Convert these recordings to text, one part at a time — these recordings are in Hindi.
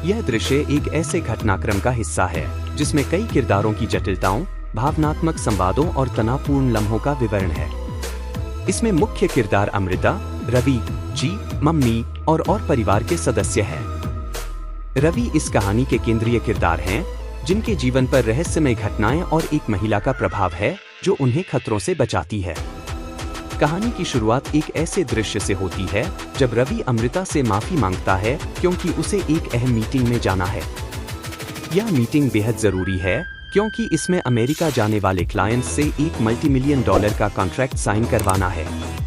यह दृश्य एक ऐसे घटनाक्रम का हिस्सा है जिसमें कई किरदारों की जटिलताओं, भावनात्मक संवादों और तनावपूर्ण लम्हों का विवरण है। इसमें मुख्य किरदार अमृता, रवि जी, मम्मी और परिवार के सदस्य हैं। रवि इस कहानी के केंद्रीय किरदार हैं, जिनके जीवन पर रहस्यमय घटनाएं और एक महिला का प्रभाव है जो उन्हें खतरों से बचाती है। कहानी की शुरुआत एक ऐसे दृश्य से होती है जब रवि अमृता से माफी मांगता है क्योंकि उसे एक अहम मीटिंग में जाना है। यह मीटिंग बेहद जरूरी है क्योंकि इसमें अमेरिका जाने वाले क्लाइंट से $1 मल्टी-मिलियन का कॉन्ट्रैक्ट साइन करवाना है।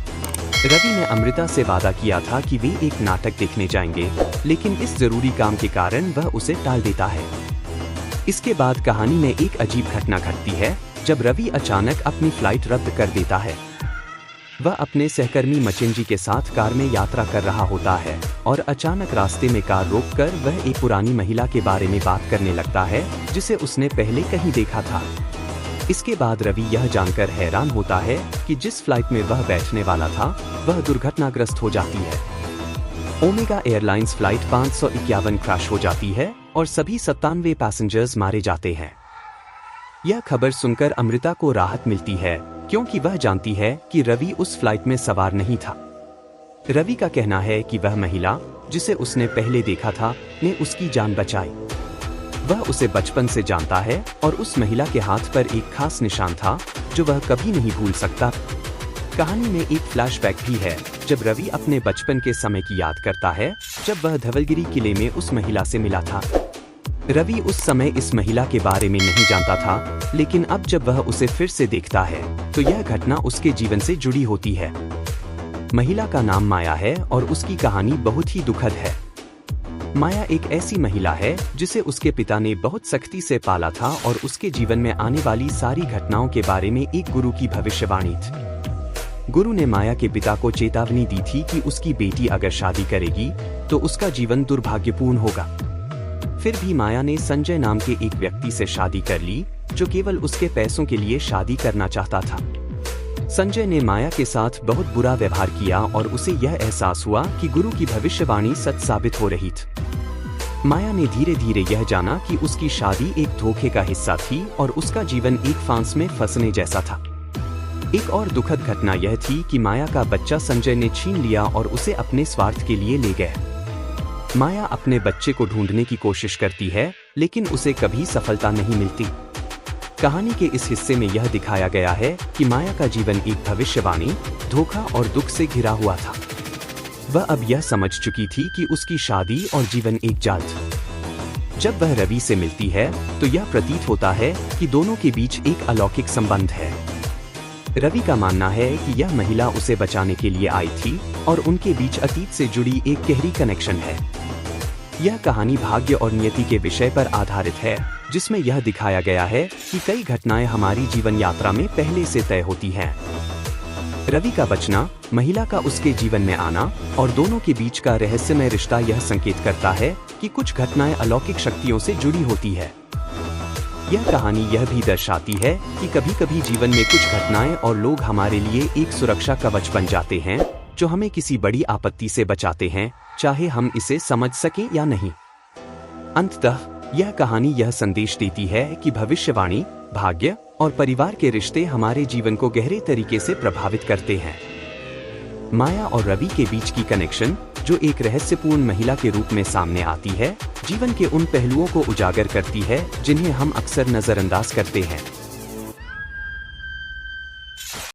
रवि ने अमृता से वादा किया था कि वे एक नाटक देखने जाएंगे, लेकिन इस जरूरी काम के कारण वह उसे टाल देता है। इसके बाद कहानी में एक अजीब घटना घटती है जब रवि अचानक अपनी फ्लाइट रद्द कर देता है। वह अपने सहकर्मी मचिंजी के साथ कार में यात्रा कर रहा होता है और अचानक रास्ते में कार रोककर वह एक पुरानी महिला के बारे में बात करने लगता है जिसे उसने पहले कहीं देखा था। इसके बाद रवि यह जानकर हैरान होता है कि जिस फ्लाइट में वह बैठने वाला था वह दुर्घटनाग्रस्त हो जाती है। ओमेगा एयरलाइंस फ्लाइट 551 क्रैश हो जाती है और सभी 97 पैसेंजर्स मारे जाते हैं। यह खबर सुनकर अमृता को राहत मिलती है क्योंकि वह जानती है कि रवि उस फ्लाइट में सवार नहीं था। रवि का कहना है कि वह महिला जिसे उसने पहले देखा था ने उसकी जान बचाई। वह उसे बचपन से जानता है और उस महिला के हाथ पर एक खास निशान था जो वह कभी नहीं भूल सकता। कहानी में एक फ्लैशबैक भी है जब रवि अपने बचपन के समय की याद करता है जब वह धवलगिरी किले में उस महिला से मिला था। रवि उस समय इस महिला के बारे में नहीं जानता था, लेकिन अब जब वह उसे फिर से देखता है तो यह घटना उसके जीवन से जुड़ी होती है। महिला का नाम माया है और उसकी कहानी बहुत ही दुखद है। माया एक ऐसी महिला है जिसे उसके पिता ने बहुत सख्ती से पाला था और उसके जीवन में आने वाली सारी घटनाओं के बारे में एक गुरु की भविष्यवाणी थी। गुरु ने माया के पिता को चेतावनी दी थी कि उसकी बेटी अगर शादी करेगी तो उसका जीवन दुर्भाग्यपूर्ण होगा। फिर भी माया ने संजय नाम के एक व्यक्ति से शादी कर ली जो केवल उसके पैसों के लिए शादी करना चाहता था। संजय ने माया के साथ बहुत बुरा व्यवहार किया और उसे यह एहसास हुआ कि गुरु की भविष्यवाणी सच साबित हो रही थी। माया ने धीरे धीरे यह जाना कि उसकी शादी एक धोखे का हिस्सा थी और उसका जीवन एक फांस में फंसने जैसा था। एक और दुखद घटना यह थी कि माया का बच्चा संजय ने छीन लिया और उसे अपने स्वार्थ के लिए ले गए। माया अपने बच्चे को ढूंढने की कोशिश करती है लेकिन उसे कभी सफलता नहीं मिलती। कहानी के इस हिस्से में यह दिखाया गया है कि माया का जीवन एक भविष्यवाणी, धोखा और दुख से घिरा हुआ था। वह अब यह समझ चुकी थी कि उसकी शादी और जीवन एक जाल था। जब वह रवि से मिलती है तो यह प्रतीत होता है कि दोनों के बीच एक अलौकिक संबंध है। रवि का मानना है कि यह महिला उसे बचाने के लिए आई थी और उनके बीच अतीत से जुड़ी एक गहरी कनेक्शन है। यह कहानी भाग्य और नियति के विषय पर आधारित है, जिसमें यह दिखाया गया है कि कई घटनाएं हमारी जीवन यात्रा में पहले से तय होती हैं। रवि का बचना, महिला का उसके जीवन में आना और दोनों के बीच का रहस्यमय रिश्ता यह संकेत करता है कि कुछ घटनाएं अलौकिक शक्तियों से जुड़ी होती है। यह कहानी यह भी दर्शाती है कि कभी-कभी जीवन में कुछ घटनाएं और लोग हमारे लिए एक सुरक्षा कवच बन जाते हैं जो हमें किसी बड़ी आपत्ति से बचाते हैं, चाहे हम इसे समझ सकें या नहीं। अंततः यह कहानी यह संदेश देती है कि भविष्यवाणी, भाग्य और परिवार के रिश्ते हमारे जीवन को गहरे तरीके से प्रभावित करते हैं। माया और रवि के बीच की कनेक्शन, जो एक रहस्यपूर्ण महिला के रूप में सामने आती है, जीवन के उन पहलुओं को उजागर करती है जिन्हें हम अक्सर नजरअंदाज करते हैं।